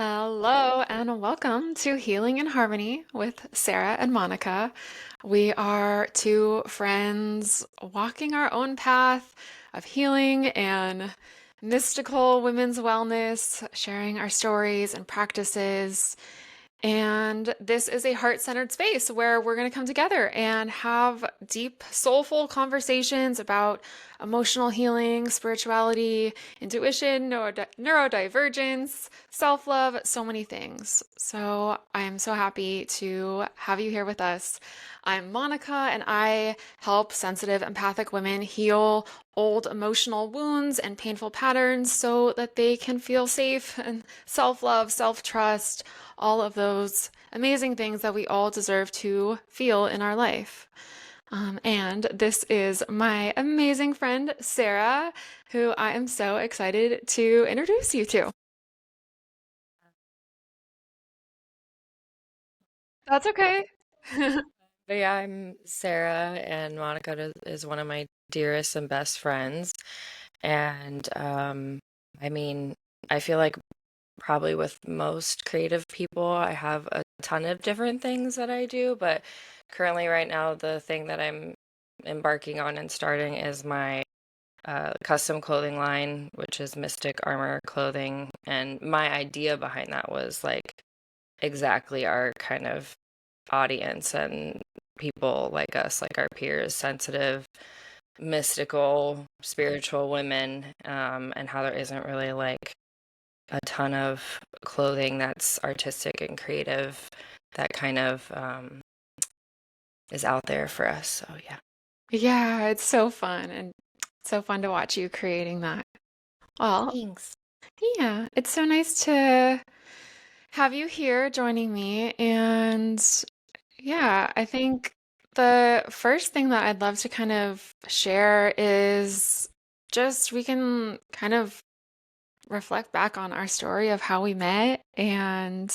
Hello and welcome to Healing in Harmony with Sarah and Monica. We are two friends walking our own path of healing and mystical women's wellness, sharing our stories and practices. And this is a heart-centered space where we're going to come together and have deep, soulful conversations about emotional healing, spirituality, intuition, neurodivergence, self-love, so many things. So I am so happy to have you here with us. I'm Monica, and I help sensitive, empathic women heal old emotional wounds and painful patterns so that they can feel safe and self-love, self-trust, all of those amazing things that we all deserve to feel in our life. And this is my amazing friend, Sarah, who I am so excited to introduce you to. That's okay. But yeah, I'm Sarah, and Monica is one of my dearest and best friends. And I mean, I feel like probably with most creative people, I have a ton of different things that I do, but currently, right now, the thing that I'm embarking on and starting is my custom clothing line, which is Mystic Armor Clothing. And my idea behind that was like exactly our kind of audience and people like us, like our peers, sensitive, mystical, spiritual women, and how there isn't really like a ton of clothing that's artistic and creative that kind of is out there for us. So yeah. Yeah, it's so fun and so fun to watch you creating that. Well, Thanks. yeah, it's so nice to have you here joining me. And yeah, I think the first thing that I'd love to kind of share is just we can kind of reflect back on our story of how we met. And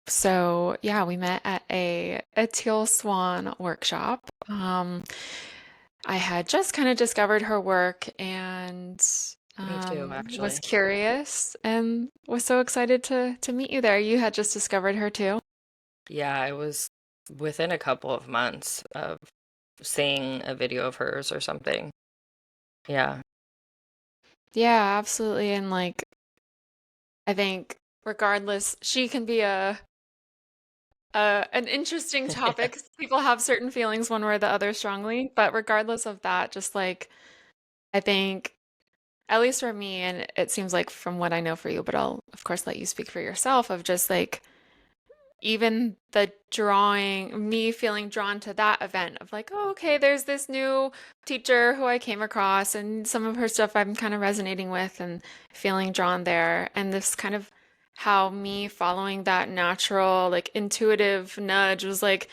so, yeah, we met at a Teal Swan workshop. I had just kind of discovered her work and Me too, was actually. curious and was so excited to meet you there. You had just discovered her too. Yeah, I was within a couple of months of seeing a video of hers or something. Yeah. Yeah, absolutely. And like, I think regardless, she can be an interesting topic. 'Cause people have certain feelings one way or the other strongly, but regardless of that, just like I think, at least for me, and it seems like from what I know for you, but I'll of course let you speak for yourself, of just like even the drawing, me feeling drawn to that event of like, oh, okay, there's this new teacher who I came across, and some of her stuff I'm kind of resonating with and feeling drawn there. And this kind of how me following that natural, like intuitive nudge was like,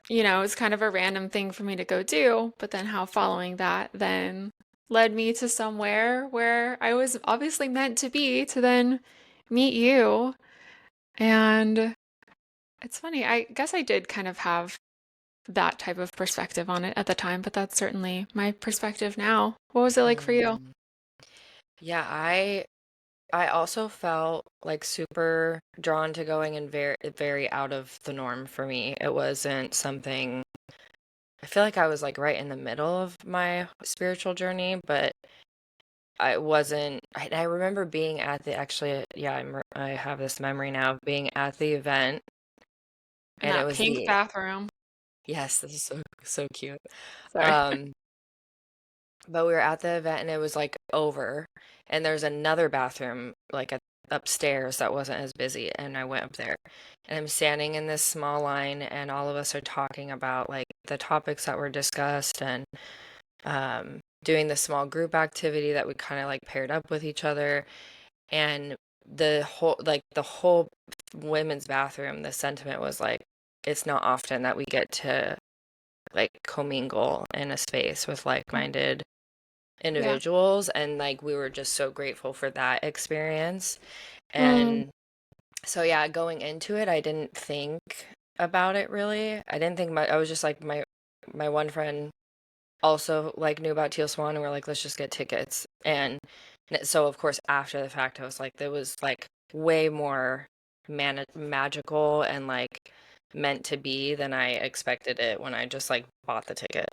it's kind of a random thing for me to go do, but then how following that then led me to somewhere where I was obviously meant to be to then meet you. And it's funny. I guess I did kind of have that type of perspective on it at the time, but that's certainly my perspective now. What was it like for you? Mm. Yeah, I also felt like super drawn to going and very out of the norm for me. It wasn't something I feel like I was like right in the middle of my spiritual journey, but I wasn't I remember being at the actually yeah, I have this memory now of being at the event In and it that was pink the bathroom. yes, this is so cute. Sorry. Um But we were at the event and it was like over, and there's another bathroom like upstairs that wasn't as busy, and I went up there, and I'm standing in this small line, and all of us are talking about like the topics that were discussed and doing the small group activity that we kind of like paired up with each other, and the whole women's bathroom, the sentiment was like, it's not often that we get to like commingle in a space with like-minded Yeah. individuals, and like we were just so grateful for that experience. Mm, And so yeah, going into it, I didn't think about it really. I didn't think I was just like my one friend also like knew about Teal Swan, and we're like, let's just get tickets. And So of course after the fact I was like, there was like way more magical and like meant to be than I expected it when I just like bought the ticket.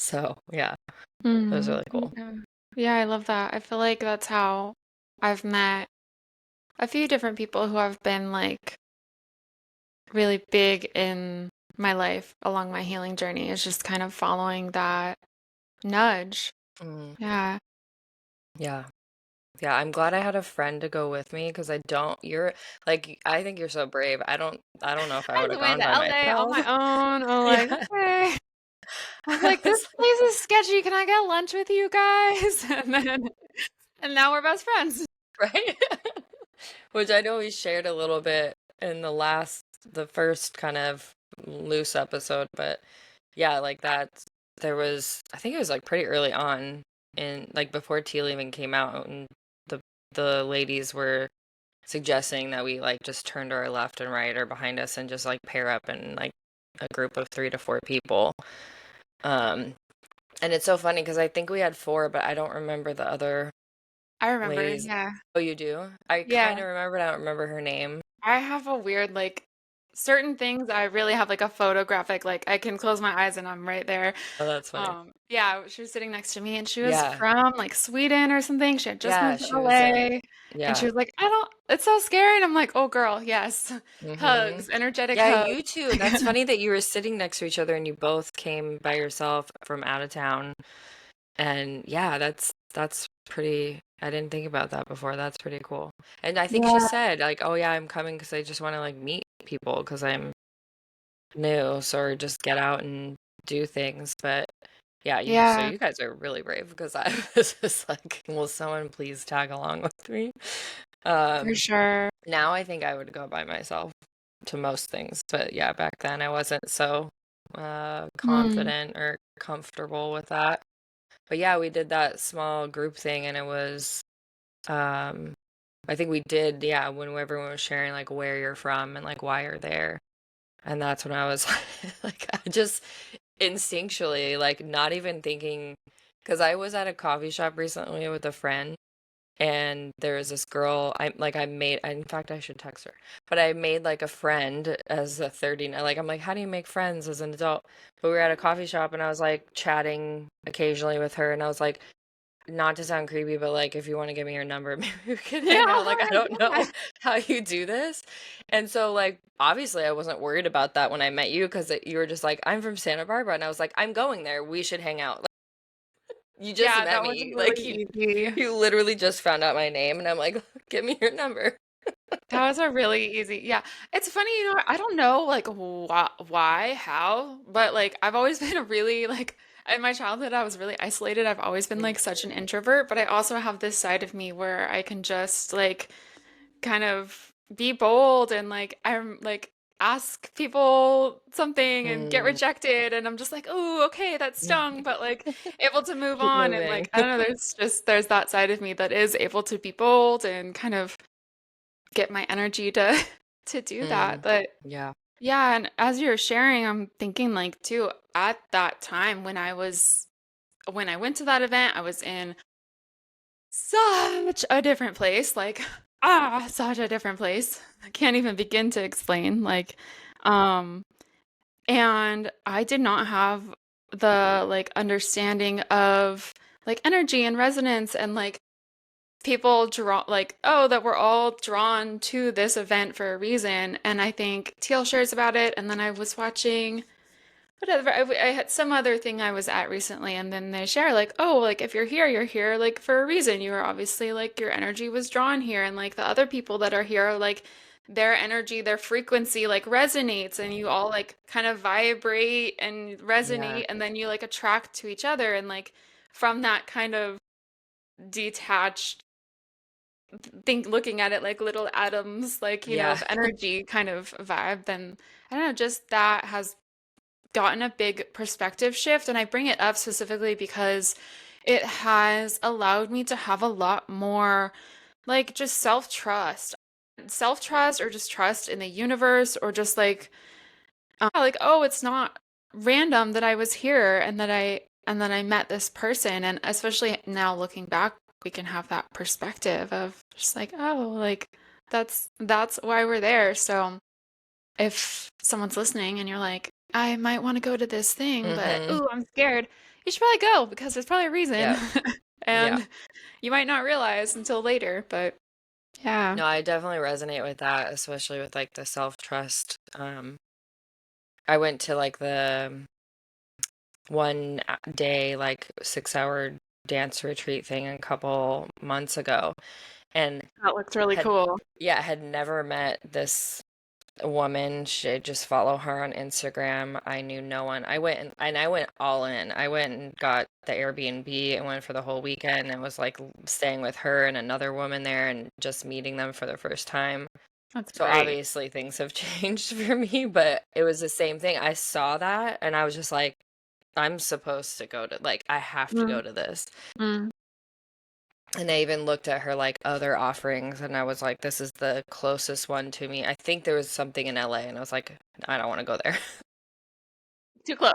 So yeah, it was really cool. Yeah. Yeah, I love that. I feel like that's how I've met a few different people who have been like really big in my life along my healing journey, is just kind of following that nudge. Mm, Yeah. yeah. Yeah, I'm glad I had a friend to go with me because you're like, I think you're so brave. I don't know if I I would have just went gone to by LA on myself. my own. I'm like, Yeah. okay. I was I like, this was place is sketchy. Can I get lunch with you guys? And now we're best friends. right? Which I know we shared a little bit in the first kind of loose episode, but yeah, like that, I think it was like pretty early on in like before Teal even came out, and the the ladies were suggesting that we like just turn to our left and right or behind us and just like pair up in like a group of 3 to 4 people. Um, and it's so funny because I think we had four, but I don't remember the other I remember. ladies. Yeah. Oh, you do? I Yeah. kind of remember, but I don't remember her name. I have a weird, like, certain things I really have like a photographic, like, I can close my eyes and I'm right there. Oh, that's funny. Yeah, she was sitting next to me and she was Yeah. from like Sweden or something. She had just Yeah, moved to she was in. LA and she Yeah. was like, I don't, it's so scary. And I'm like, oh girl, yes. Mm-hmm. Hugs, energetic Yeah, hugs. you two. That's funny that you were sitting next to each other and you both came by yourself from out of town. And yeah, that's pretty, I didn't think about that before. That's pretty cool. And I think she Yeah. said like, "Oh yeah, I'm coming because I just want to like meet people because I'm new, so or just get out and do things." But yeah, Yeah, you guys are really brave because I was just like, "Will someone please tag along with me?" for Um, sure. Now I think I would go by myself to most things, but yeah, back then I wasn't so Hmm. confident or comfortable with that. But yeah, we did that small group thing and it was um I think we did, yeah, when everyone was sharing like where you're from and like why you're there. And that's when I was like I just instinctually like not even thinking because I was at a coffee shop recently with a friend and there was this girl I made in fact I should text her but I made like a friend as a 39 like I'm like how do you make friends as an adult but we were at a coffee shop and I was like chatting occasionally with her and I was like not to sound creepy but like if you want to give me your number maybe we could Yeah, hang out like I don't yeah. know how you do this and so like obviously I wasn't worried about that when I met you because you were just like I'm from Santa Barbara and I was like I'm going there we should hang out you just Yeah, met that was me. Like really easy. you literally just found out my name and I'm like, give me your number. That was a really easy, yeah. It's funny, I don't know like why, how, but like I've always been a really like in my childhood I was really isolated. I've always been like such an introvert, but I also have this side of me where I can just like kind of be bold and like I'm like ask people something and get Mm, rejected and I'm just like, "Oh, okay, that yeah. stung," but like able to move Keep on and moving. like I don't know, there's that side of me that is able to be bold and kind of get my energy to to do that. Mm, But yeah. yeah, and as you're sharing, I'm thinking like too at that time when I went to that event, I was in such a different place, like such a different place. I can't even begin to explain um and I did not have the like understanding of like energy and resonance and like people draw like, oh, that we're all drawn to this event for a reason. And I think Teal shares about it. And then I was watching whatever, I had some other thing I was at recently, and then they share like, oh, like if you're here like for a reason. You were obviously like your energy was drawn here, and like the other people that are here, like their energy, their frequency like resonates, and you all like kind of vibrate and Yeah. resonate, and then you like attract to each other, and like from that kind of detached think looking at it like little atoms like Yeah. of energy kind of vibe, then I don't know, just that has gotten a big perspective shift. And I bring it up specifically because it has allowed me to have a lot more like just self-trust or just trust in the universe, or just like, oh, it's not random that I was here and that I met this person. And especially now looking back we can have that perspective of just like, oh, like that's why we're there. So if someone's listening and you're like, I might want to go to this thing, but Mm-hmm. ooh, I'm scared, you should probably go because there's probably a reason. Yep. Yep. And you might not realize until later, but yeah. No, I definitely resonate with that, especially with like the self-trust. I went to like the one day, like 6 hour dance retreat thing a couple months ago, and That looks really had, cool. yeah, had never met this woman. She just follow her on Instagram. I knew no one. I went all in. I went and got the Airbnb and went for the whole weekend and was like staying with her and another woman there and just meeting them for the first time. That's So great. obviously things have changed for me, but it was the same thing. I saw that and I was just like, I'm supposed to go to, like, I have to Mm, go to this. mm. And I even looked at her like other offerings and I was like, this is the closest one to me. I think there was something in LA and I was like, I don't want to go there. Too close.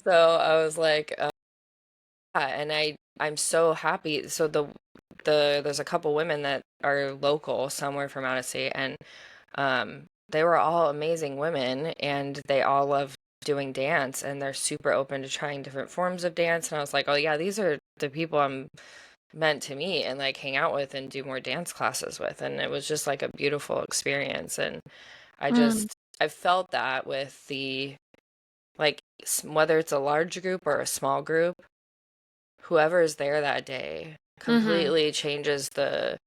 So I was like, yeah, and I'm so happy. So there's a couple women that are local somewhere from out of state and they were all amazing women and they all love doing dance and they're super open to trying different forms of dance and I was like, "Oh yeah, these are the people I'm meant to meet and like hang out with and do more dance classes with." And it was just like a beautiful experience and Mm, I felt that with like whether it's a large group or a small group, whoever is there that day hmm. completely changes the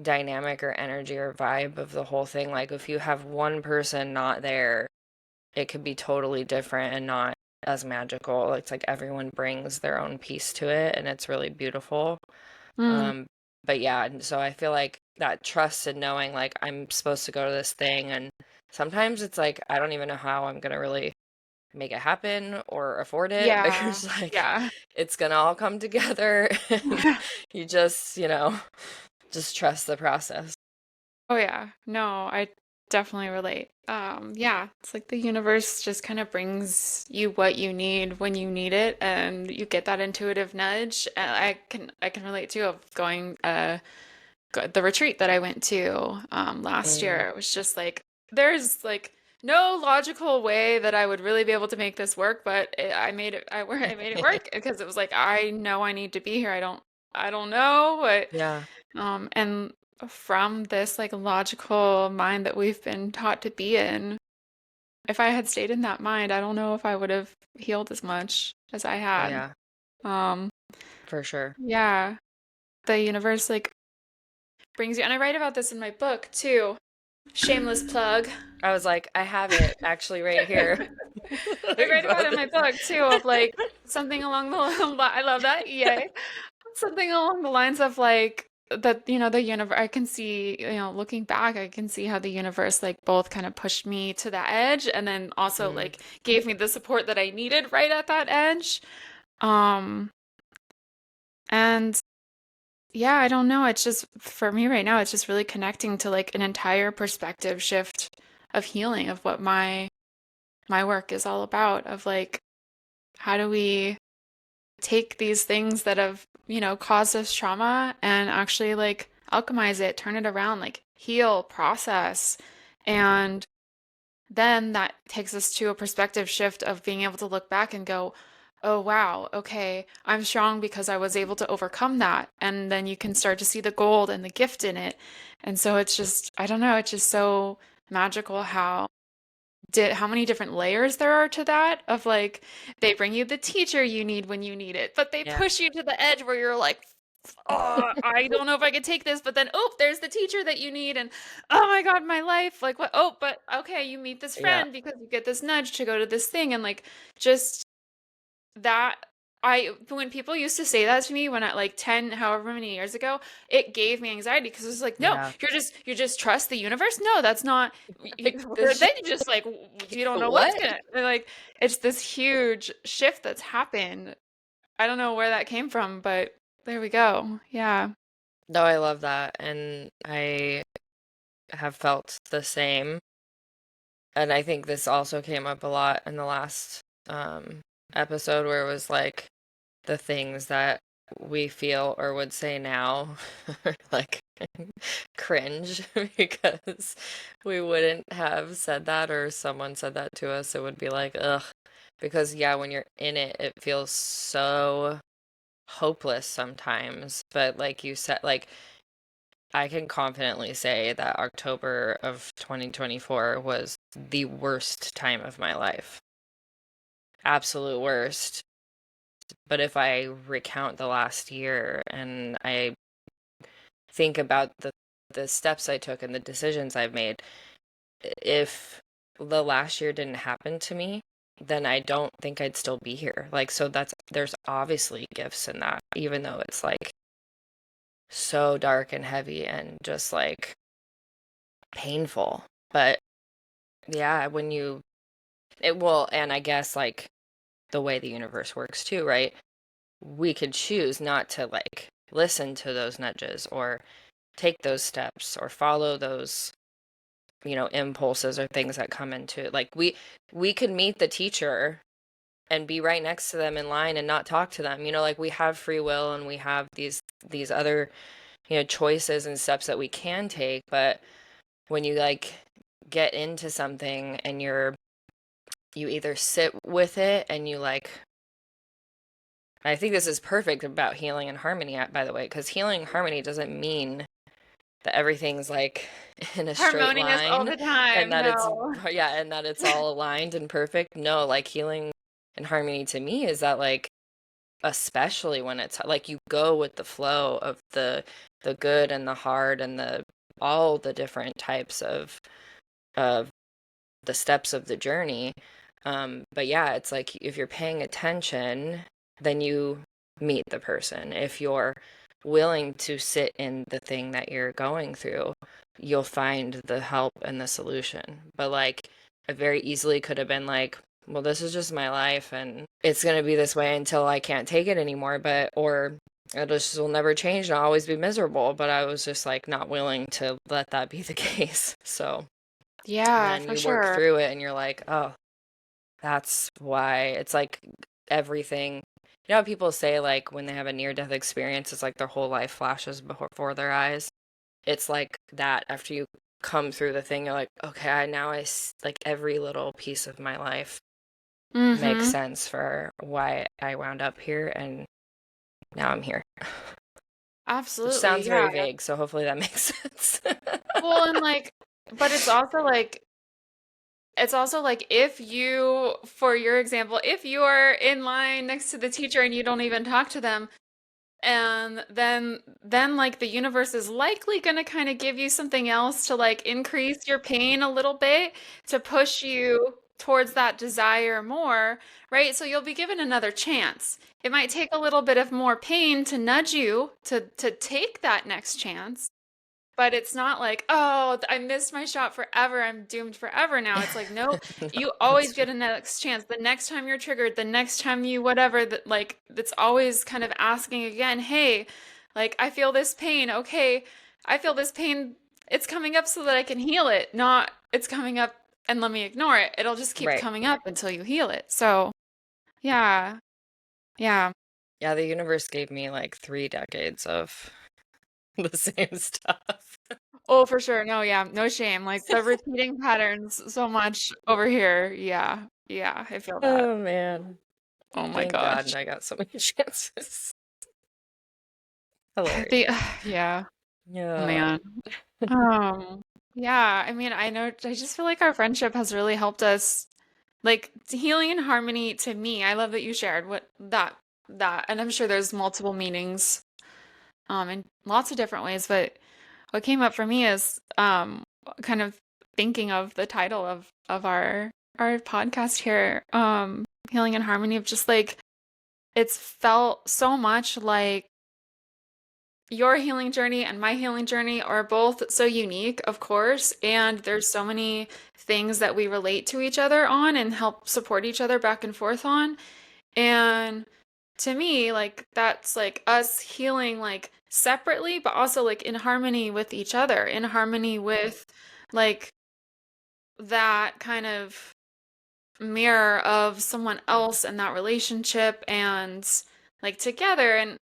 dynamic or energy or vibe of the whole thing. Like if you have one person not there, it could be totally different and not as magical. It's like everyone brings their own piece to it and it's really beautiful. Mm. Um, but yeah, and so I feel like that trust and knowing like I'm supposed to go to this thing and sometimes it's like I don't even know how I'm gonna really make it happen or afford it Yeah. because like Yeah. it's gonna all come together and you just, just trust the process. Oh yeah. No, I definitely relate. Yeah, it's like the universe just kind of brings you what you need when you need it and you get that intuitive nudge. And I can relate too of going the retreat that I went to last Mm, year. It was just like there's like no logical way that I would really be able to make this work, but I made it I made it work because it was like I know I need to be here. I don't know, but yeah, and from this like logical mind that we've been taught to be in, if I had stayed in that mind, I don't know if I would have healed as much as I had. yeah, Um, for sure. yeah, the universe like brings you, and I write about this in my book too. Shameless plug. I was like, I have it actually right here. I Like, write about bro, it in my book too of like something along the I love that. Yay. Something along the lines of like that, the universe, I can see, looking back, I can see how the universe like both kind of pushed me to that edge and then also Mm, like gave me the support that I needed right at that edge. Um, and yeah, I don't know. It's just for me right now, it's just really connecting to like an entire perspective shift of healing of what my work is all about of like how do we take these things that have, caused us trauma and actually like alchemize it, turn it around, like heal, process. And then that takes us to a perspective shift of being able to look back and go, oh, wow, okay, I'm strong because I was able to overcome that. And then you can start to see the gold and the gift in it. And so it's just, I don't know, it's just so magical how many different layers there are to that of like they bring you the teacher you need when you need it, but they yeah, push you to the edge where you're like, oh, I don't know if I could take this, but then oh, there's the teacher that you need, and oh my God, my life, like what? Oh, but okay, you meet this yeah, friend because you get this nudge to go to this thing, and like just that when people used to say that to me when at like 10 however many years ago, it gave me anxiety because it was like, no, yeah. you just trust the universe. No, that's not Like then this, you just like you don't know what's what? gonna like it's this huge shift that's happened. I don't know where that came from, but there we go. Yeah. No, I love that, and I have felt the same. And I think this also came up a lot in the last episode where it was like the things that we feel or would say now like cringe because we wouldn't have said that, or someone said that to us, it would be like, ugh. Because yeah, when you're in it, it feels so hopeless sometimes. But like you said, like I can confidently say that October of 2024 was the worst time of my life. Absolute worst. But if I recount the last year and I think about the steps I took and the decisions I've made, if the last year didn't happen to me, then I don't think I'd still be here. Like, so there's obviously gifts in that, even though it's like so dark and heavy and just like painful. But yeah, when you, it will, and I guess like the way the universe works too, right? We could choose not to like listen to those nudges or take those steps or follow those, impulses or things that come into it. Like we could meet the teacher and be right next to them in line and not talk to them. Like we have free will and we have these other, choices and steps that we can take, but when you like get into something and you either sit with it and you like, I think this is perfect about healing and harmony, by the way, because healing and harmony doesn't mean that everything's like in a straight Harmonious all line the and time. that it's, No. yeah, and that it's all aligned and perfect. No, like healing and harmony to me is that like, especially when it's like you go with the flow of the good and the hard and the all the different types of the steps of the journey. But yeah, it's like if you're paying attention, then you meet the person. If you're willing to sit in the thing that you're going through, you'll find the help and the solution. But like, it very easily could have been like, well, this is just my life and it's going to be this way until I can't take it anymore. Or it just will never change and I'll always be miserable. But I was just like not willing to let that be the case. So Yeah, then for you work sure. through it and you're like, oh, that's why it's like everything. You know how people say like when they have a near-death experience, it's like their whole life flashes before their eyes. It's like that after you come through the thing, you're like, okay, like every little piece of my life makes Mm-hmm. sense for why I wound up here and now I'm here. Which Absolutely. sounds Yeah. very vague, so hopefully that makes sense. Well, and like, but it's also like if you, for your example, if you are in line next to the teacher and you don't even talk to them, and then like the universe is likely going to kind of give you something else to like increase your pain a little bit to push you towards that desire more, right? So you'll be given another chance. It might take a little bit of more pain to nudge you to take that next chance. But it's not like, oh, I missed my shot forever. I'm doomed forever now. It's like, nope, No, you that's always true. get a next chance. The next time you're triggered, the next time you whatever, that like that's always kind of asking again, hey, like I feel this pain. Okay, I feel this pain. It's coming up so that I can heal it, not it's coming up and let me ignore it. It'll just keep Right. coming up until you heal it. So, yeah. Yeah. Yeah, the universe gave me like 3 decades of the same stuff. Oh, for sure. No, yeah, no shame. Like the repeating patterns so much over here. Yeah. Yeah, I feel that. Oh man. Oh my Thank God gosh. I got so many chances. Hilarious. The yeah, Yeah. man. Yeah, I mean, I know I just feel like our friendship has really helped us like healing and harmony to me. I love that you shared what that and I'm sure there's multiple meanings in lots of different ways, but what came up for me is kind of thinking of the title of our podcast here, Healing and Harmony, of just like it's felt so much like your healing journey and my healing journey are both so unique, of course, and there's so many things that we relate to each other on and help support each other back and forth on. And to me, like that's like us healing like separately, but also like in harmony with each other, in harmony with like that kind of mirror of someone else and that relationship and like together. And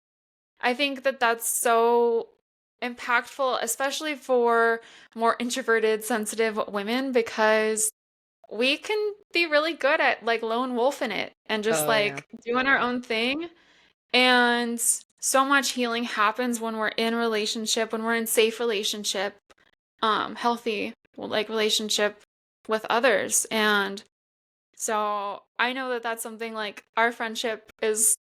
I think that that's so impactful, especially for more introverted, sensitive women, because we can be really good at like lone wolfing it and just Oh yeah. like doing our own thing. And so much healing happens when we're in relationship, when we're in safe relationship, healthy like relationship with others. And so I know that that's something like our friendship is,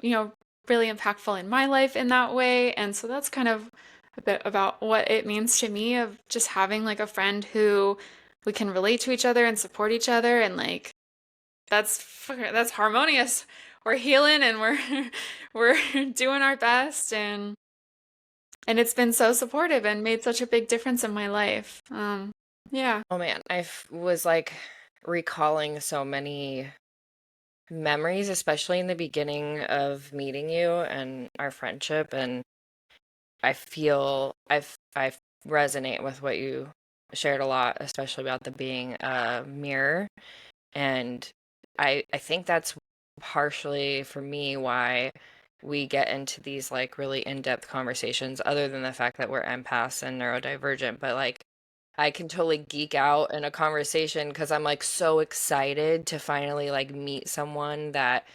you know, really impactful in my life in that way. And so that's kind of a bit about what it means to me of just having like a friend who we can relate to each other and support each other and like that's harmonious. We're healing and we're doing our best and it's been so supportive and made such a big difference in my life. Yeah. Oh man, was like recalling so many memories, especially in the beginning of meeting you and our friendship, and I feel I resonate with what you shared a lot, especially about the being a mirror. And I think that's partially for me why we get into these like really in-depth conversations, other than the fact that we're empaths and neurodivergent. But like I can totally geek out in a conversation because I'm like so excited to finally like meet someone that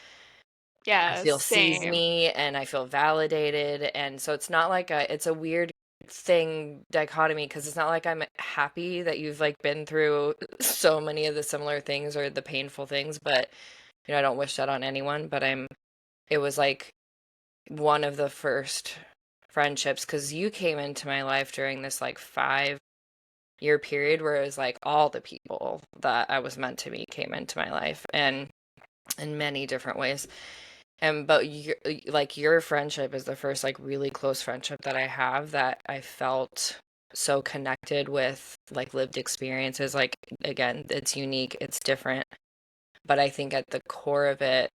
I Yeah, feel sees same. me and I feel validated. And so it's not like it's a weird thing dichotomy, because it's not like I'm happy that you've like been through so many of the similar things or the painful things, but I don't wish that on anyone. But it was like one of the first friendships, because you came into my life during this like 5-year period where it was like all the people that I was meant to meet came into my life, and in many different ways. And but your friendship is the first like really close friendship that I have, that I felt so connected with, like lived experiences. Like again, it's unique, it's different, but I think at the core of it,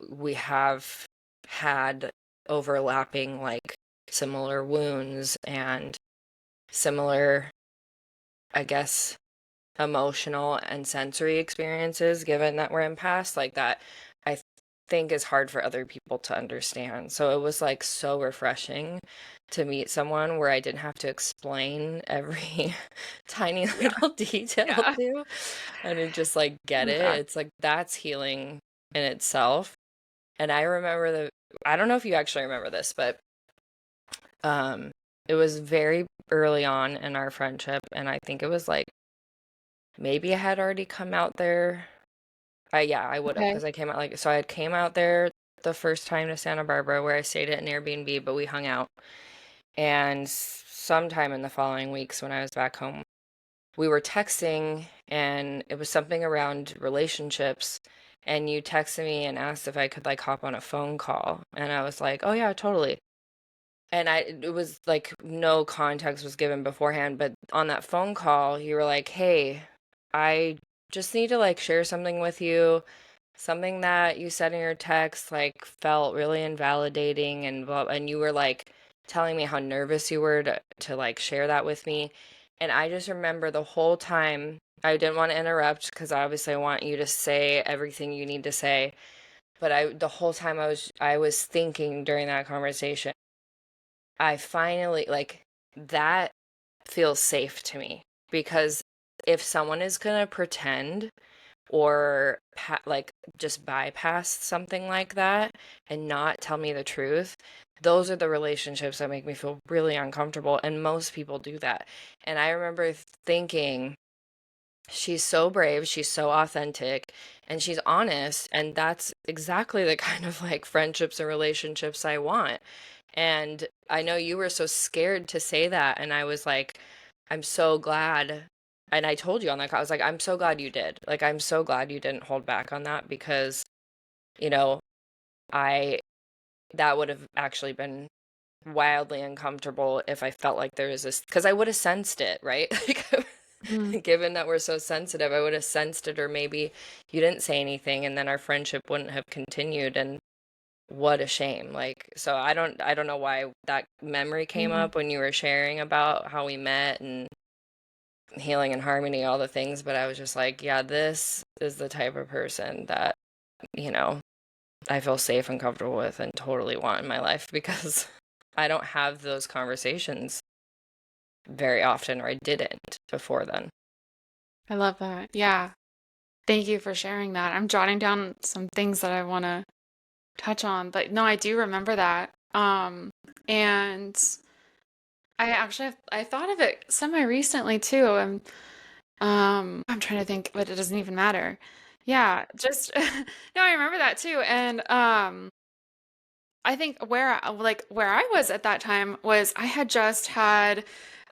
we have had overlapping like similar wounds and similar, I guess, emotional and sensory experiences, given that we're empaths, like that I think is hard for other people to understand. So it was like so refreshing to meet someone where I didn't have to explain every tiny Yeah. little detail Yeah. to, and to just like get it. Exactly. It's like that's healing in itself. And I remember I don't know if you actually remember this, but um it was very early on in our friendship, and I think it was like maybe I had already come out there. Yeah, I would have, Okay. because I came out like, so I came out there the first time to Santa Barbara, where I stayed at an Airbnb, but we hung out. And sometime in the following weeks when I was back home, we were texting, and it was something around relationships. And you texted me and asked if I could like hop on a phone call. And I was like, oh yeah, totally. And it was like no context was given beforehand, but on that phone call, you were like, "Hey, I just need to like share something with you. Something that you said in your text like felt really invalidating and and you were like telling me how nervous you were to like share that with me." And I just remember the whole time I didn't want to interrupt, because obviously I want you to say everything you need to say, but the whole time I was thinking during that conversation, I finally like that feels safe to me, because if someone is going to pretend or like just bypass something like that and not tell me the truth, those are the relationships that make me feel really uncomfortable, and most people do that. And I remember thinking, she's so brave, she's so authentic, and she's honest, and that's exactly the kind of like friendships and relationships I want. And I know you were so scared to say that, and I was like, I'm so glad. And I told you on that call, I was like, I'm so glad you did. Like, I'm so glad you didn't hold back on that, because, you know, I that would have actually been wildly uncomfortable if I felt like there was this, because I would have sensed it, right? Mm. Like, given that we're so sensitive, I would have sensed it, or maybe you didn't say anything, and then our friendship wouldn't have continued. And what a shame. Like, so I don't know why that memory came Mm. up when you were sharing about how we met and healing and harmony, all the things, but I was just like, yeah, this is the type of person that, you know, I feel safe and comfortable with and totally want in my life because I don't have those conversations very often, or I didn't before then. I love that. Yeah. Thank you for sharing that. I'm jotting down some things that I want to touch on, but no, I do remember that. And I thought of it semi recently too. And I'm trying to think, but it doesn't even matter. Yeah, just no, I remember that too. And I think where I was at that time was I had just had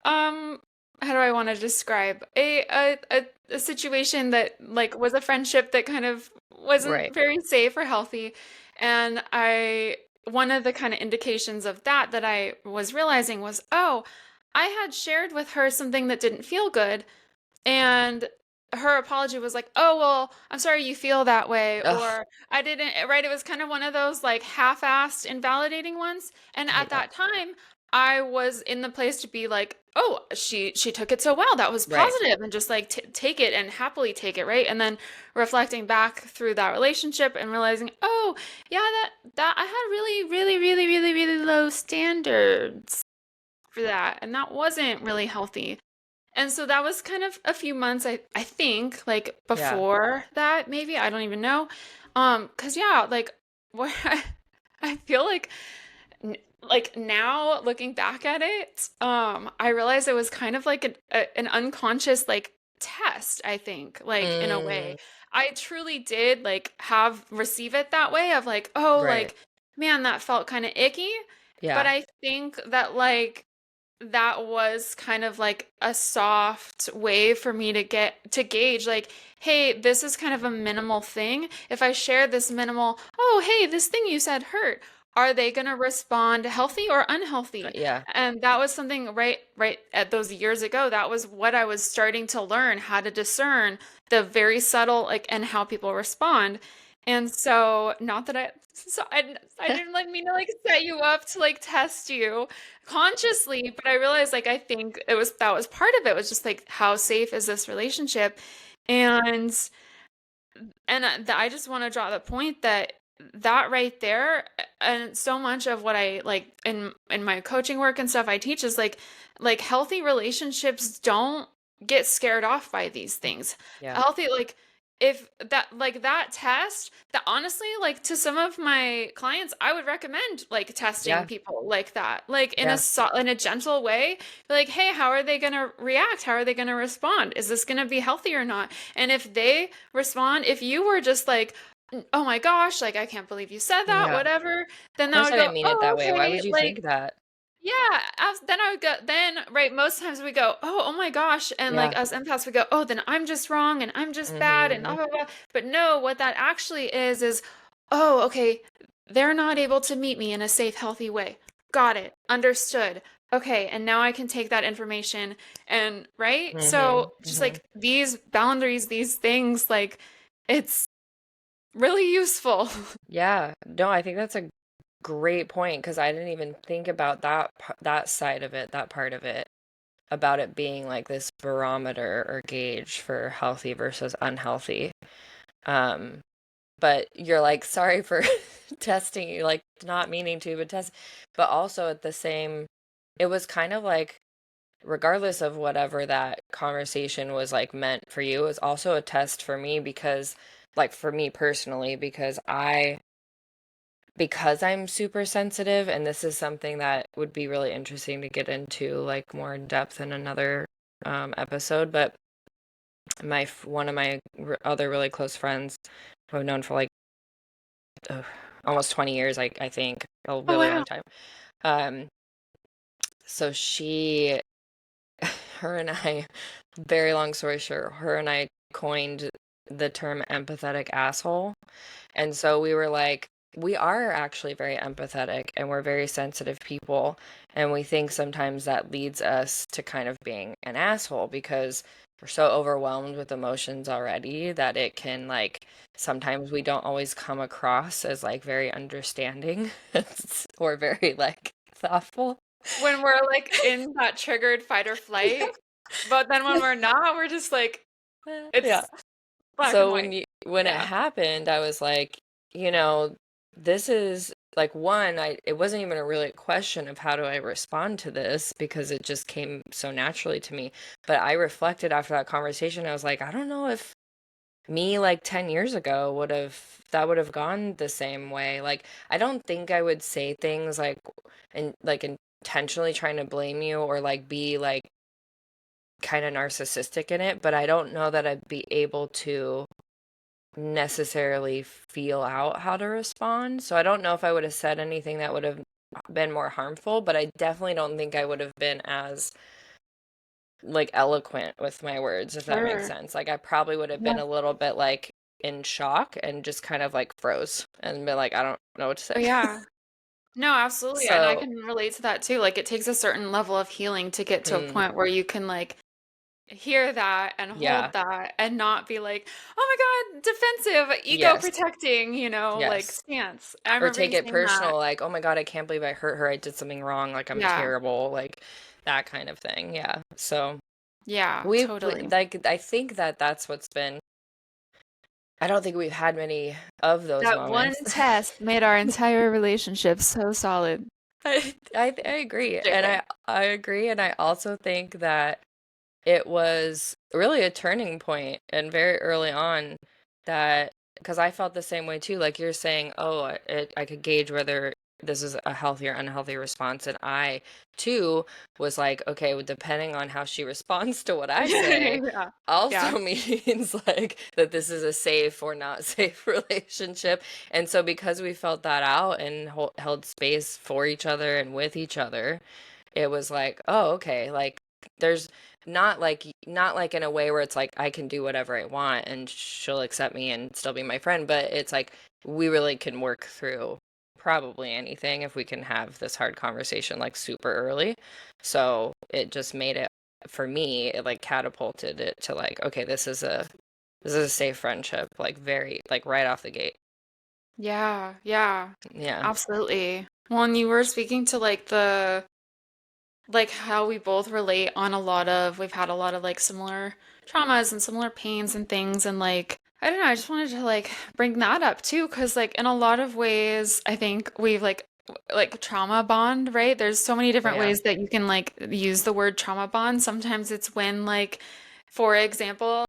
how do I want to describe a situation that like was a friendship that kind of wasn't Right. very safe or healthy. And I one of the kind of indications of that I was realizing was, oh, I had shared with her something that didn't feel good, and her apology was like, "Oh, well, I'm sorry you feel that way," Ugh, or "I didn't," right? It was kind of one of those like half-assed invalidating ones. And I hate at that. that time, I was in the place to be like, "Oh, she took it so well. That was Right. positive," and just like t take it and happily take it, right? And then reflecting back through that relationship and realizing, "Oh, yeah, that I had really, really, really, really, really low standards for that, and that wasn't really healthy." And so that was kind of a few months, I think, like Yeah. before that, maybe. I don't even know. 'Cause yeah, like where I feel like now looking back at it, I realized it was kind of like an unconscious like test, I think, like in a way. Mm, I truly did like have receive it that way of like, oh, right. like, man, that felt kind of icky. But Yeah. I think that like that was kind of like a soft way for me to get to gauge like, hey, this is kind of a minimal thing. If I share this minimal, oh, hey, this thing you said hurt, are they going to respond healthy or unhealthy? Yeah. And that was something right at those years ago. That was what I was starting to learn how to discern the very subtle like and how people respond. And so, not that I didn't like mean to like set you up to like test you consciously, but I realized like I think that was part of it was just like how safe is this relationship? And I just want to draw the point that that right there, and so much of what I like in my coaching work and stuff I teach is like healthy relationships don't get scared off by these things. Yeah. Healthy like if that like that test that honestly like to some of my clients I would recommend like testing Yeah. people like that like Yeah. in a gentle way, like, hey, how are they going to react, how are they going to respond, is this going to be healthy or not? And if they respond, if you were just like, oh my gosh, like I can't believe you said that, Yeah. whatever, then Of I course would I go, didn't mean it oh, that way. Why okay, would you like, think that? yeah, then I would go, then, right, most times we go, oh my gosh, and like Yeah. us empaths would go, oh, then I'm just wrong and I'm just bad and blah, Hmm. blah, blah. But no, what that actually is, oh, okay, they're not able to meet me in a safe, healthy way. Got it. Understood. Okay, and now I can take that information and, right? Hmm. So just Hmm. like these boundaries, these things, like it's really useful. Yeah. No, I think that's a great point because I didn't even think about that side of it, that part of it, about it being like this barometer or gauge for healthy versus unhealthy. Um, but you're like, sorry for testing you, like not meaning to, but test. But also at the same, it was kind of like, regardless of whatever that conversation was like meant for you, it was also a test for me because, like, for me personally, because I'm super sensitive, and this is something that would be really interesting to get into like more in depth in another episode. But one of my other really close friends who I've known for like uh, almost 20 years, I think, a Oh, really long wow. time. Um, so her and I, very long story short, her and I coined the term empathetic asshole. And so we were like, we are actually very empathetic and we're very sensitive people. And we think sometimes that leads us to kind of being an asshole because we're so overwhelmed with emotions already that it can, like, sometimes we don't always come across as like very understanding or very like thoughtful. When we're like in that triggered fight or flight, but then when we're not, we're just like, Yeah. it's black and So white. when it Yeah. happened, I was like, you know, this is like one, it wasn't even a really question of how do I respond to this because it just came so naturally to me. But I reflected after that conversation. I was like, I don't know if me like 10 years ago would have gone the same way. Like, I don't think I would say things like and like intentionally trying to blame you or like be like kind of narcissistic in it, but I don't know that I'd be able to necessarily feel out how to respond. So I don't know if I would have said anything that would have been more harmful, but I definitely don't think I would have been as like eloquent with my words, if that makes Sure. sense. Like I probably would have been Yeah. a little bit like in shock and just kind of like froze and been like, I don't know what to Oh, say. yeah. No, absolutely. And I So, can relate to that too. Like it takes a certain level of healing to get to a mm, point where you can like hear that and yeah, hold that and not be like, oh my God, defensive, ego yes, protecting, like yes. stance. I Or remember take you it saying that. personal, like, oh my God, I can't believe I hurt her. I did something wrong. Like, I'm Yeah. terrible. Like, that kind of thing. Yeah. So, Yeah, totally. like, I think that that's what's been, I don't think we've had many of those That one moments. test made our entire relationship so solid. I agree. And JK. I agree. And I also think that it was really a turning point and very early on that because I felt the same way too. Like you're saying, oh, I could gauge whether this is a healthy or unhealthy response. And I too was like, okay, well, depending on how she responds to what I say, Yeah. Yeah. also means like that this is a safe or not safe relationship. And so because we felt that out and held space for each other and with each other, it was like, oh, okay, like there's not like in a way where it's like I can do whatever I want and she'll accept me and still be my friend, but it's like we really can work through probably anything if we can have this hard conversation like super early. So it just made it for me, it like catapulted it to like, okay, this is a safe friendship, like very like right off the gate. Yeah. Yeah. Yeah. Absolutely. Well, and you were speaking to like how we both relate on we've had a lot of like similar traumas and similar pains and things and like I don't know, I just wanted to like bring that up too, because like in a lot of ways I think we've like trauma bond, right? There's so many Oh different yeah. ways that you can like use the word trauma bond. Sometimes it's when like, for example,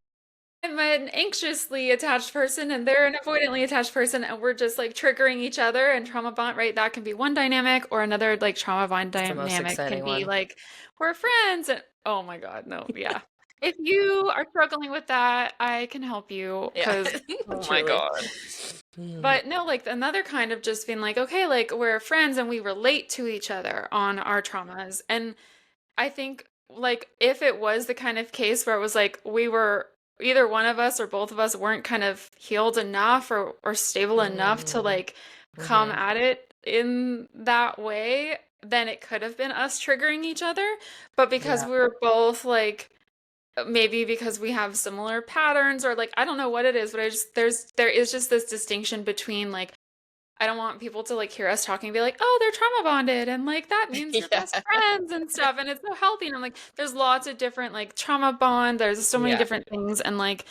I'm an anxiously attached person and they're an avoidantly attached person, and we're just like triggering each other and trauma bond, right? That can be one dynamic, or another like trauma bond It's the most dynamic can exciting be one. like we're friends and oh my God, no, yeah. If you are struggling with that, I can help you Yeah. because oh my Truly. God. Mm. But no, like another kind of just being like, okay, like we're friends and we relate to each other on our traumas. And I think like if it was the kind of case where it was like we were either one of us or both of us weren't kind of healed enough or stable enough to Mm. like come Hmm. at it in that way, then it could have been us triggering each other. But because Yeah. we were both like maybe because we have similar patterns or like I don't know what it is, but there is just this distinction between like I don't want people to like hear us talking and be like, oh, they're trauma bonded and like that means you're Yeah. best friends and stuff and it's so healthy. And I'm like, there's lots of different like trauma bond, there's so many Yeah. different things and like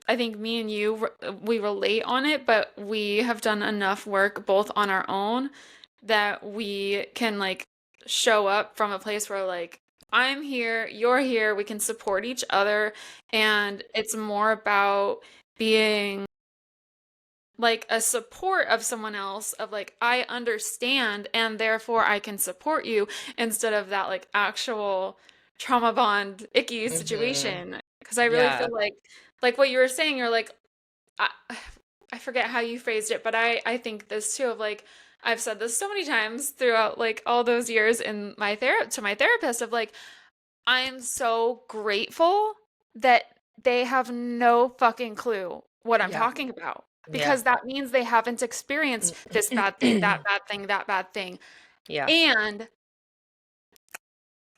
I think me and you we relate on it, but we have done enough work both on our own that we can like show up from a place where like I'm here, you're here, we can support each other, and it's more about being like a support of someone else of like I understand and therefore I can support you instead of that like actual trauma bond icky Hmm. situation, because I really Yeah. feel like what you were saying, you're like I, I forget how you phrased it, but I think this too of like I've said this so many times throughout like all those years in my therapist of like I'm so grateful that they have no fucking clue what I'm Yeah. talking about, Yeah. because that means they haven't experienced this bad thing, that bad thing, that bad thing. Yeah. And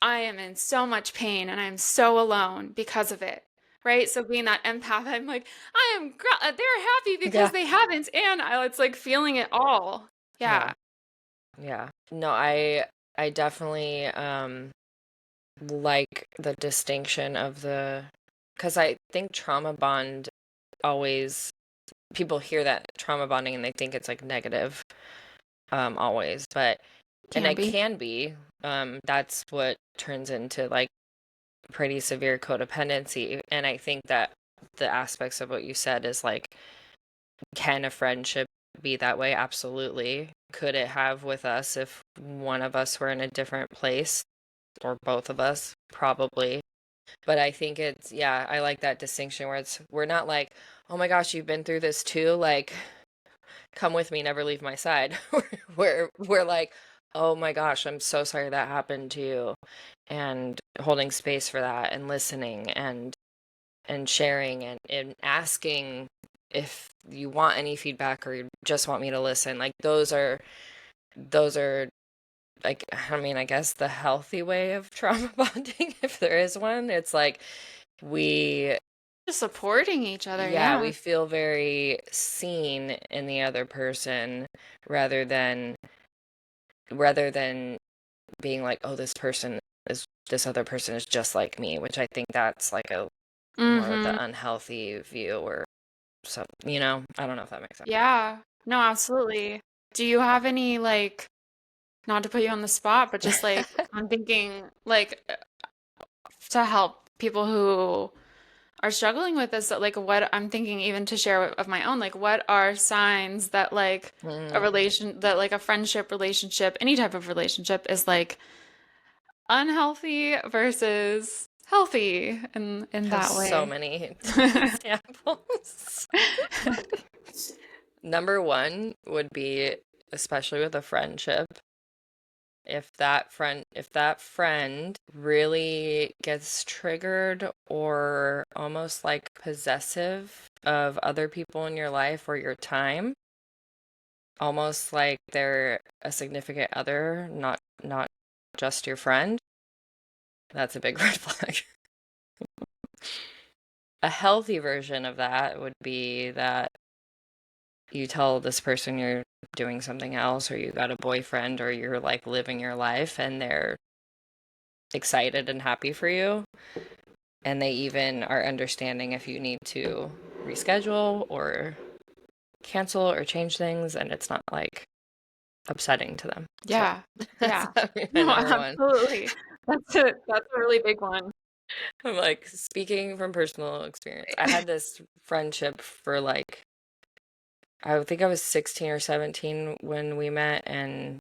I am in so much pain and I'm so alone because of it. Right? So being that empath, I'm like, they're happy because Yeah. they haven't, and it's like feeling it all. Yeah. Yeah. Yeah. No, I definitely like the distinction of the because I think trauma bond always people hear that trauma bonding and they think it's like negative, always, but and Can it be. can be. That's what turns into like pretty severe codependency. And I think that the aspects of what you said is like, can a friendship be that way? Absolutely. Could it have with us if one of us were in a different place, or both of us? Probably. But I think it's, yeah, I like that distinction where it's, we're not like, oh my gosh, you've been through this too. Like, come with me, never leave my side. We're like, oh my gosh, I'm so sorry that happened to you. And holding space for that and listening and sharing and asking if you want any feedback or you just want me to listen. Like those are like, I mean, I guess the healthy way of trauma bonding, if there is one. It's like we, Just supporting each other, yeah, yeah. we feel very seen in the other person rather than rather than being like, oh, this other person is just like me, which I think that's like a more of Mm-hmm. the unhealthy view, or so, I don't know if that makes sense. Yeah. No, absolutely. Do you have any like, not to put you on the spot, but just like I'm thinking like to help people who are struggling with this, that like what I'm thinking even to share of my own, like what are signs that like a Mm, relation that like a friendship relationship, any type of relationship is like unhealthy versus healthy in have that so way. many examples. Number one would be, especially with a friendship, if that friend really gets triggered or almost like possessive of other people in your life or your time, almost like they're a significant other, not just your friend, that's a big red flag. A healthy version of that would be that you tell this person you're doing something else, or you got a boyfriend, or you're like living your life, and they're excited and happy for you, and they even are understanding if you need to reschedule or cancel or change things, and it's not like upsetting to them. So Yeah. that's Yeah. my No, number one. absolutely. That's a really big one. I'm like speaking from personal experience. I had this friendship for like, I think I was 16 or 17 when we met, and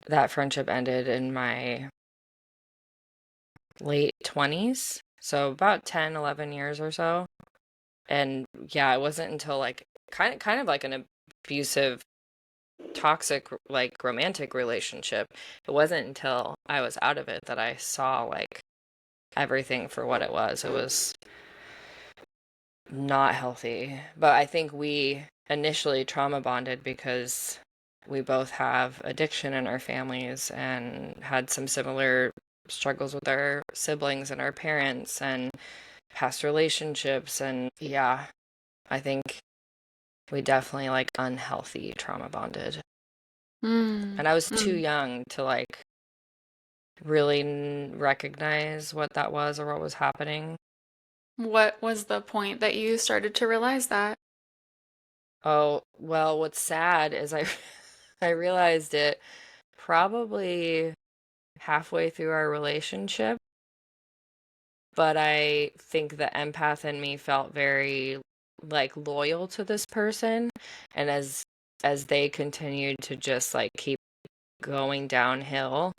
that friendship ended in my late 20s. So about 10, 11 years or so. And yeah, it wasn't until like kind of like an abusive, toxic, like romantic relationship. It wasn't until I was out of it that I saw like everything for what it was. It was not healthy. But I think we initially trauma bonded because we both have addiction in our families and had some similar struggles with our siblings and our parents and past relationships. And yeah, I think we definitely like unhealthy trauma bonded. Mm, And I was too mm. young to like really recognize what that was or what was happening. What was the point that you started to realize that? Oh, well, what's sad is I I realized it probably halfway through our relationship, but I think the empath in me felt very like loyal to this person, and as they continued to just like keep going downhill,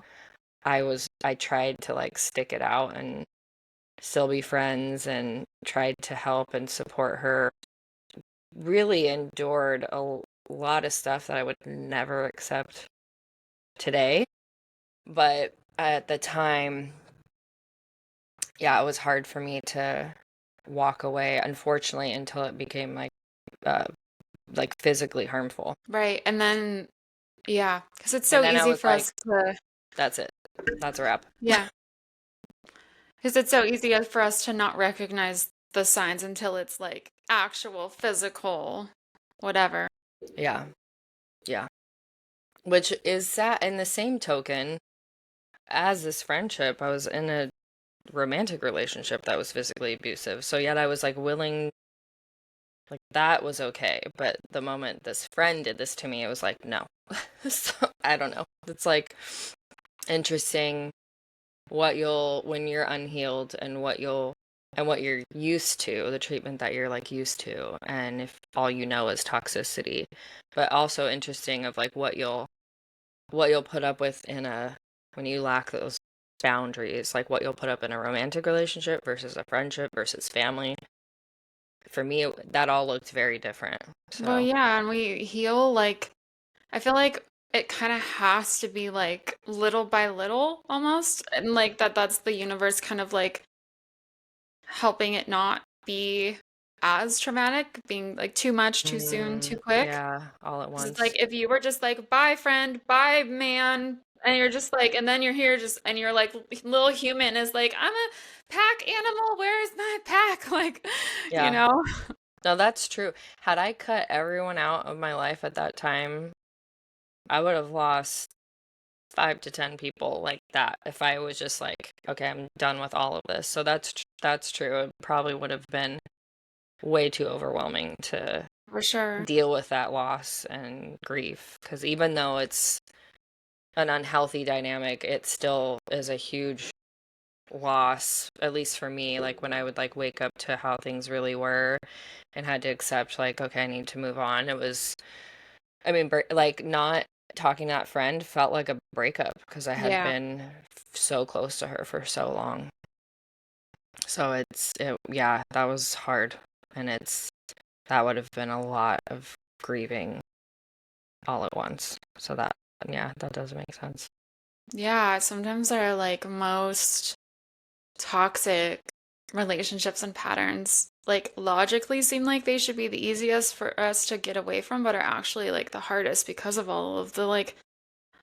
I tried to like stick it out and still be friends and tried to help and support her. Really endured a lot of stuff that I would never accept today. But at the time, yeah, it was hard for me to walk away, unfortunately, until it became uh like physically harmful. Right. And then, yeah, because it's And so then I easy was for like, us to, that's it. That's a wrap. yeah, because it's so easy for us to not recognize the signs until it's like actual physical, whatever. Yeah. Yeah. Which is sad. In the same token, as this friendship, I was in a romantic relationship that was physically abusive. So yet I was like willing Like that was okay. But the moment this friend did this to me, it was like, no. So I don't know. It's like interesting what you'll when you're unhealed and what you're used to, the treatment that you're like used to, and if all you know is toxicity. But also interesting of like what you'll put up with in a when you lack those boundaries, like what you'll put up in a romantic relationship versus a friendship versus family. For me, that all looked very different. Well, So, yeah, and we heal like I feel like it kind of has to be like little by little almost. And like that's the universe kind of like helping it not be as traumatic, being like too much, too soon, too quick. yeah, all at 'Cause it's once. like if you were just like, bye friend, bye man, and you're just like, and then you're here just and you're like little human is like, I'm a pack animal, where's my pack? Like, you Yeah. know? No, that's true. Had I cut everyone out of my life at that time, I would have lost 5 to 10 people like that if I was just like, okay, I'm done with all of this. So that's true. It probably would have been way too overwhelming to For sure. deal with that loss and grief. Because even though it's an unhealthy dynamic, it still is a huge loss, at least for me. Like when I would like wake up to how things really were and had to accept like, okay, I need to move on. It was, I mean, like not talking to that friend felt like a breakup because I had Yeah. been so close to her for so long. So yeah, that was hard. And that would have been a lot of grieving all at once. So yeah, that does make sense. Yeah, sometimes our like most toxic relationships and patterns like logically seem like they should be the easiest for us to get away from, but are actually like the hardest because of all of the like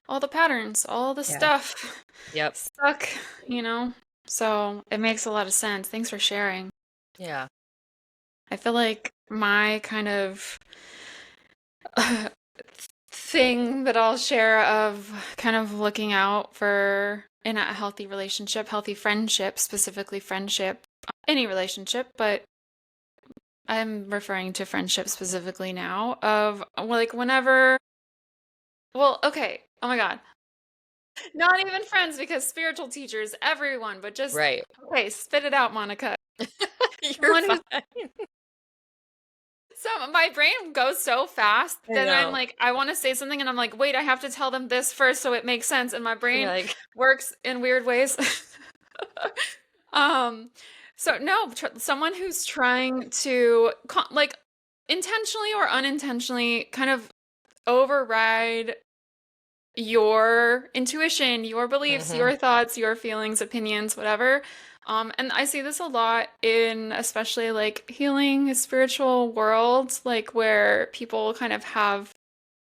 all the patterns, all the Yeah. stuff Yep. stuck, you know? So it makes a lot of sense. Thanks for sharing. Yeah. I feel like my kind of thing that I'll share of kind of looking out for in a healthy relationship, healthy friendship, specifically friendship, any relationship, but I'm referring to friendship specifically now of like whenever, well, okay, oh my God, not even friends because spiritual teachers, everyone, but just, Right. okay, spit it out, Monica. You're Someone fine. who's so my brain goes so fast I that I'm know. like, I want to say something and I'm like, wait, I have to tell them this first so it makes sense. And my You're brain like, works in weird ways. um, so no, someone who's trying to like intentionally or unintentionally kind of override your intuition, your beliefs, mm-hmm. your thoughts, your feelings, opinions, whatever. And I see this a lot in especially like healing spiritual worlds, like where people kind of have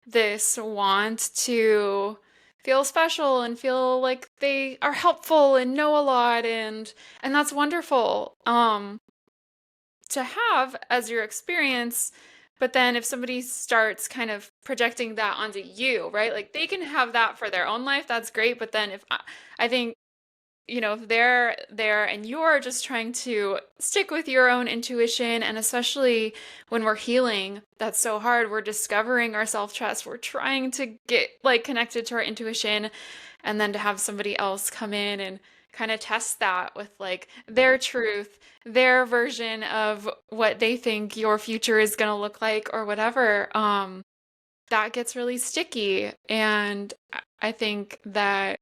this want to feel special and feel like they are helpful and know a lot and that's wonderful to have as your experience. But then if somebody starts kind of projecting that onto you, right? Like they can have that for their own life, that's great. But then if I think, you know, if they're there and you're just trying to stick with your own intuition, and especially when we're healing, that's so hard. We're discovering our self-trust. We're trying to get like connected to our intuition, and then to have somebody else come in and kind of test that with like their truth, their version of what they think your future is going to look like or whatever. That gets really sticky. And I think that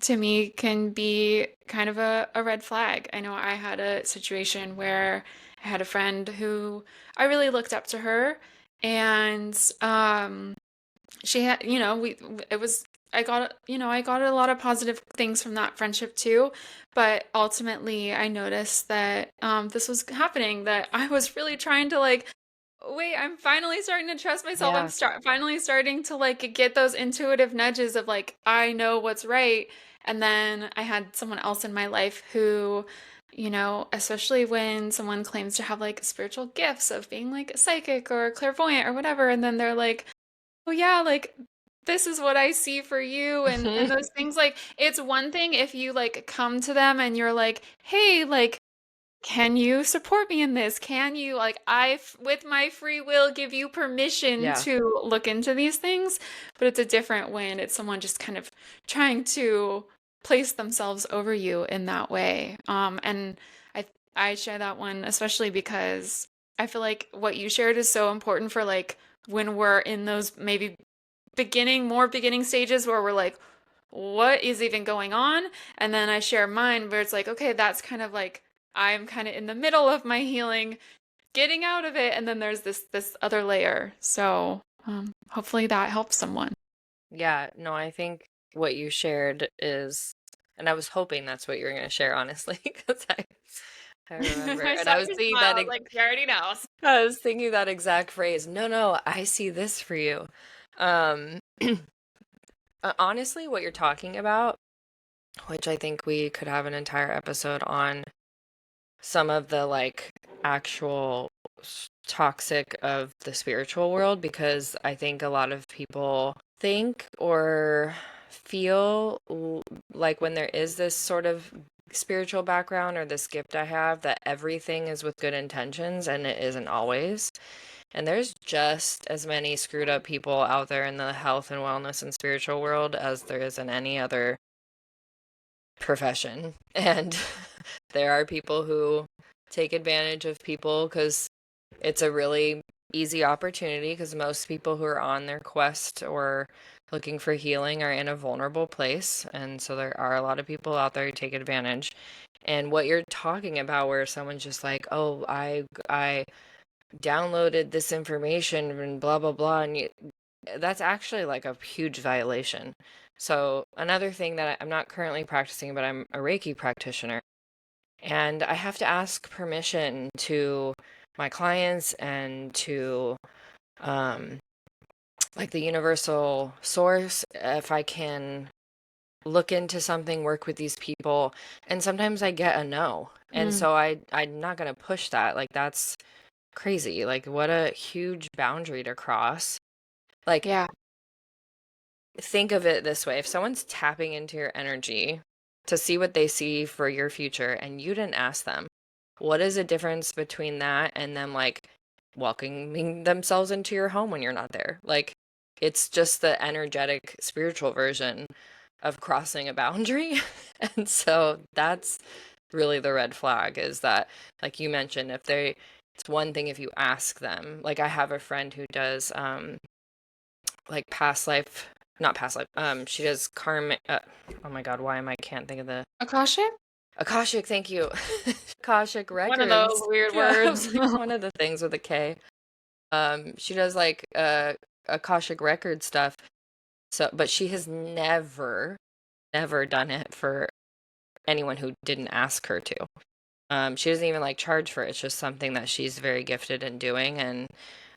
to me can be kind of a red flag. I know I had a situation where I had a friend who I really looked up to her and she had, you know, we it was I got, you know, I got a lot of positive things from that friendship too, but ultimately I noticed that this was happening that I was really trying to like wait, I'm finally starting to trust myself. I'm Yeah. finally starting to like get those intuitive nudges of like I know what's right. And then I had someone else in my life who, you know, especially when someone claims to have like spiritual gifts of being like a psychic or clairvoyant or whatever, and then they're like, "Oh yeah, like this is what I see for you," and those things like it's one thing if you like come to them and you're like, "Hey, like can you support me in this? Can you, like, with my free will, give you permission Yeah. to look into these things? But it's a different when it's someone just kind of trying to place themselves over you in that way. And I I share that one especially because I feel like what you shared is so important for like when we're in those maybe more beginning stages where we're like, what is even going on? And then I share mine where it's like, okay, that's kind of like I'm kind of in the middle of my healing, getting out of it, and then there's this other layer. So hopefully that helps someone. Yeah, no, I think what you shared is, and I was hoping that's what you were going to share, honestly, because I remember, I and saw I was your thinking smile. that I was like, she already knows. I was thinking that exact phrase. No, no, I see this for you. Um, honestly, what you're talking about, which I think we could have an entire episode on some of the like actual toxic of the spiritual world, because I think a lot of people think or feel like when there is this sort of spiritual background or this gift I have, that everything is with good intentions, and it isn't always. And there's just as many screwed up people out there in the health and wellness and spiritual world as there is in any other profession. And there are people who take advantage of people because it's a really easy opportunity, because most people who are on their quest or looking for healing are in a vulnerable place. And so there are a lot of people out there who take advantage. And what you're talking about, where someone's just like, oh, I downloaded this information and blah blah blah, and that's actually like a huge violation. So another thing that I'm not currently practicing, but I'm a Reiki practitioner, and I have to ask permission to my clients and to um like the universal source if I can look into something, work with these people, and sometimes I get a no. And Mm, so I'm not going to push that. Like that's crazy. Like what a huge boundary to cross. Like yeah. think of it this way. If someone's tapping into your energy to see what they see for your future and you didn't ask them, what is the difference between that and them like welcoming themselves into your home when you're not there? Like it's just the energetic spiritual version of crossing a boundary. And so that's really the red flag, is that, like you mentioned, if they, it's one thing if you ask them. Like I have a friend who does like past life, not past life, she does karmic, oh my God, why am I can't think of the Akasha? Akashic, thank you. Akashic One of those records. weird Yeah, I words. was like one of the things with a K. She does like Akashic record stuff. So, but she has never done it for anyone who didn't ask her to. She doesn't even like charge for it. It's just something that she's very gifted in doing,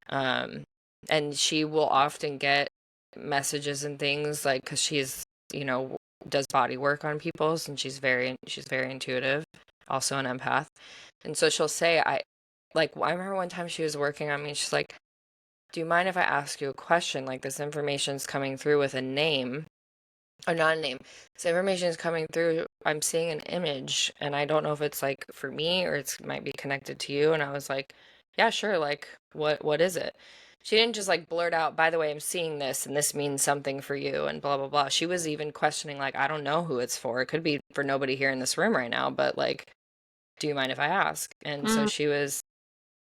um, and she will often get messages and things like, because she's, you know, does body work on people's, and she's very intuitive, also an empath, and so she'll say, I remember one time she was working on me. She's like, "Do you mind if I ask you a question? Like this information's coming through with a name." Or not a name. This information is coming through. I'm seeing an image, and I don't know if it's like for me or it's might be connected to you. And I was like, yeah, sure. Like, what is it? She didn't just like blurt out, by the way, I'm seeing this and this means something for you and blah blah blah. She was even questioning, like, I don't know who it's for. It could be for nobody here in this room right now, but like, do you mind if I ask? And so Mm, she was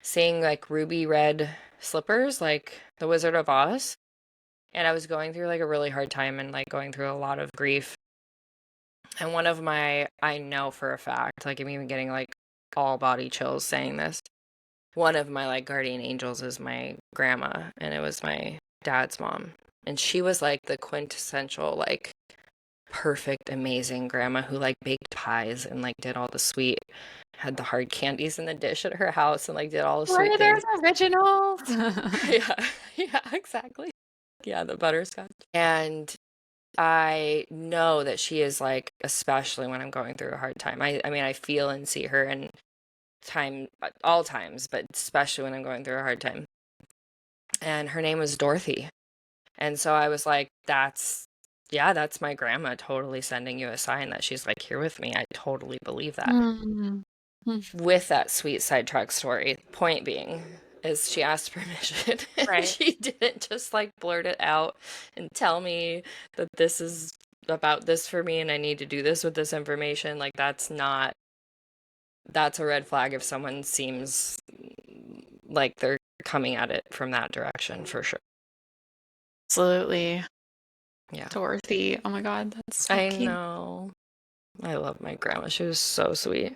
seeing like ruby red slippers, like the Wizard of Oz. And I was going through like a really hard time and like going through a lot of grief. And one of my, I know for a fact, like I'm even getting like all body chills saying this. One of my like guardian angels is my grandma, and it was my dad's mom. And she was like the quintessential, like perfect, amazing grandma who like baked pies and like did all the sweet, had the hard candies in the dish at her house and like did all the sweet were things. there's originals? Yeah, yeah, exactly. Yeah, the butterscotch. And I know that she is like, especially when I'm going through a hard time. I mean, I feel and see her in time, all times, but especially when I'm going through a hard time. And her name was Dorothy. And so I was like, yeah, that's my grandma totally sending you a sign that she's like here with me. I totally believe that. Mm. Hmm. with that sweet sidetrack story. Point being is she asked permission and Right. she didn't just like blurt it out and tell me that this is about this for me and I need to do this with this information. Like that's a red flag if someone seems like they're coming at it from that direction for sure. Absolutely. Yeah. Dorothy. Oh my God, that's so I cute. know. I love my grandma. She was so sweet.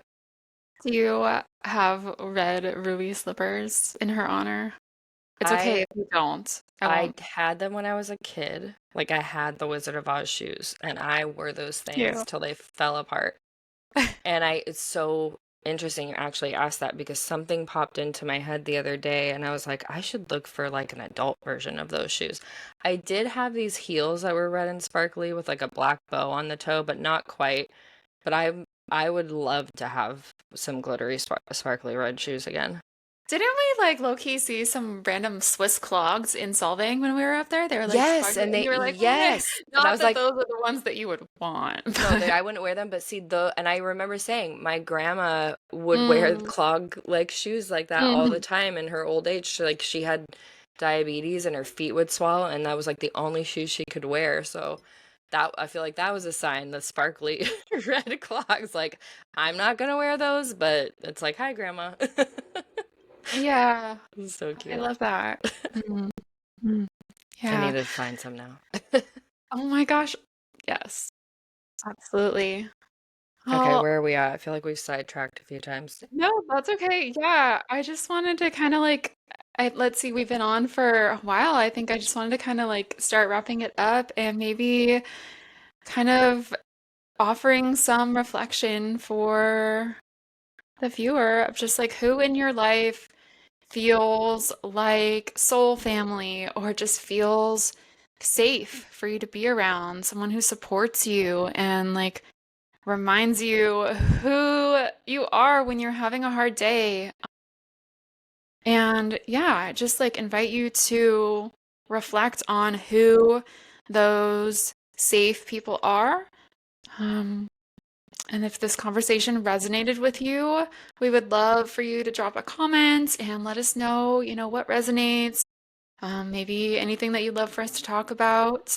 Do you have red ruby slippers in her honor? It's okay I if you don't. I I won't. had them when I was a kid. Like I had the Wizard of Oz shoes and I wore those things Cute. till they fell apart. And it's so interesting you actually asked that because something popped into my head the other day and I was like, I should look for like an adult version of those shoes. I did have these heels that were red and sparkly with like a black bow on the toe, but not quite. But I would love to have some glittery sparkly red shoes again. Didn't we like low key see some random Swiss clogs in Solvang when we were up there? They were like Yes, sparkly, and and they you were like, "Meh." yes. And I Not was that like, those are the ones that you would want, no, that but I wouldn't wear them, but see and I remember saying my grandma would wear mm, clog like shoes like that all the mhm. time in her old age. Like she had diabetes and her feet would swell, and that was like the only shoes she could wear. So that I feel like that was a sign, the sparkly red clogs. Like I'm not gonna wear those, but it's like, hi, grandma. Yeah, It's so I cute. love that. Mm, mm. I need Yeah. to find some now. Oh my gosh. Yes, absolutely. Okay, Oh, where are we at? I feel like we've sidetracked a few times. no, that's okay. Yeah, I just wanted to kind of like, let's see, we've been on for a while. I think I just wanted to kind of like start wrapping it up and maybe kind of offering some reflection for the viewer of just like who in your life feels like soul family or just feels safe for you to be around, someone who supports you and like reminds you who you are when you're having a hard day. And yeah, just like invite you to reflect on who those safe people are. Um, And if this conversation resonated with you, we would love for you to drop a comment and let us know, what resonates, maybe anything that you'd love for us to talk about.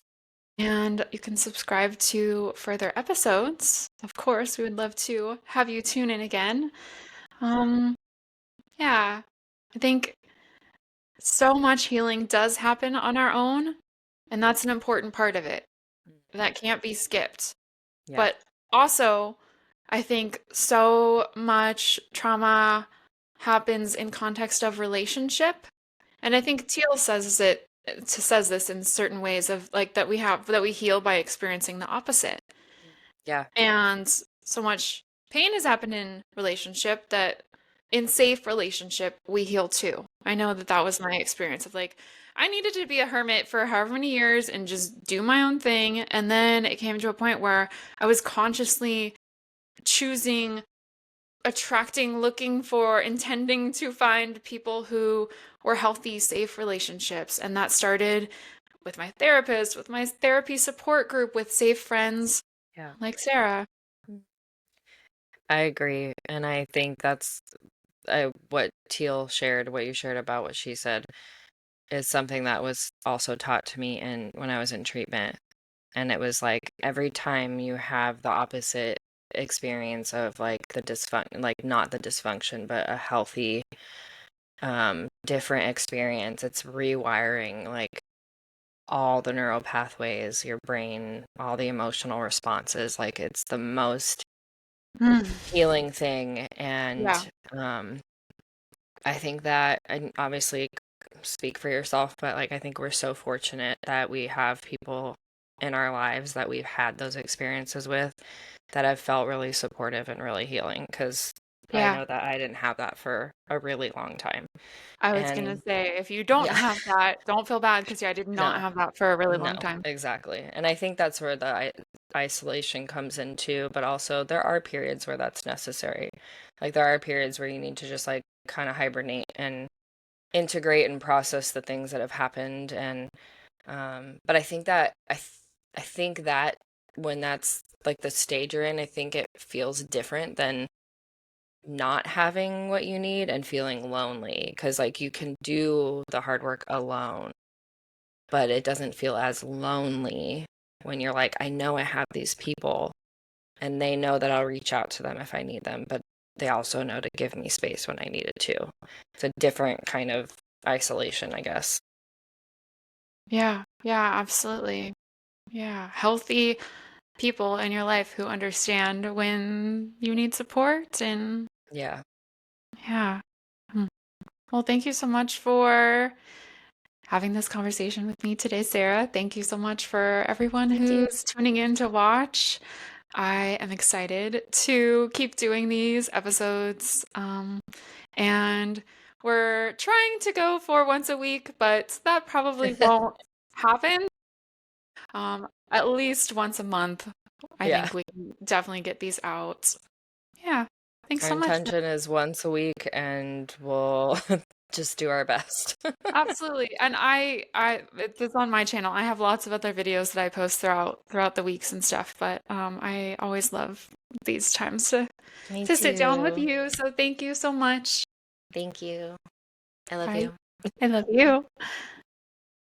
And you can subscribe to further episodes. Of course, we would love to have you tune in again. Um, yeah, I think so much healing does happen on our own, and that's an important part of it. That can't be skipped. Yeah. But also, I think so much trauma happens in context of relationship. And I think Teal says this in certain ways of like that we heal by experiencing the opposite. Yeah. And so much pain has happened in relationship that in safe relationship we heal too. I know that that was my experience of like I needed to be a hermit for however many years and just do my own thing. And then it came to a point where I was consciously choosing, attracting, looking for, intending to find people who were healthy, safe relationships. And that started with my therapist, with my therapy support group, with safe friends Yeah. like Sarah. I agree. And I think that's what Teal shared, what you shared about what she said, is something that was also taught to me in when I was in treatment. And it was like every time you have the opposite experience of like the dysfunction, like not the dysfunction, but a healthy, different experience, it's rewiring like all the neural pathways, your brain, all the emotional responses. Like it's the most Mm. healing thing. And Yeah. um, I think that, and obviously speak for yourself, but like I think we're so fortunate that we have people in our lives that we've had those experiences with that have felt really supportive and really healing because I Yeah. know that I didn't have that for a really long time. I was gonna And say, if you don't yeah, have that, don't feel bad because yeah, I did not no, have that for a really no, long time. exactly. And I think that's where the isolation comes in too, but also there are periods where that's necessary. Like there are periods where you need to just like kind of hibernate and integrate and process the things that have happened. And but I think that I think that when that's like the stage you're in, I think it feels different than not having what you need and feeling lonely because like you can do the hard work alone, but it doesn't feel as lonely when you're like, I know I have these people and they know that I'll reach out to them if I need them, but they also know to give me space when I need it too. It's a different kind of isolation, I guess. Yeah, yeah, absolutely. Yeah, healthy people in your life who understand when you need support and Yeah. yeah. Hmm. Well, thank you so much for having this conversation with me today, Sarah. Thank you so much for everyone Thank you. who's tuning in to watch. I am excited to keep doing these episodes. And we're trying to go for once a week, but that probably won't happen. At least once a month, I Yeah. think we can definitely get these out. Yeah. Thanks Our so much. intention is once a week and we'll just do our best. Absolutely. And it's on my channel. I have lots of other videos that I post throughout the weeks and stuff, but I always love these times Me to sit down with too. you. So thank you so much. Thank you. I love Bye. you. I love you.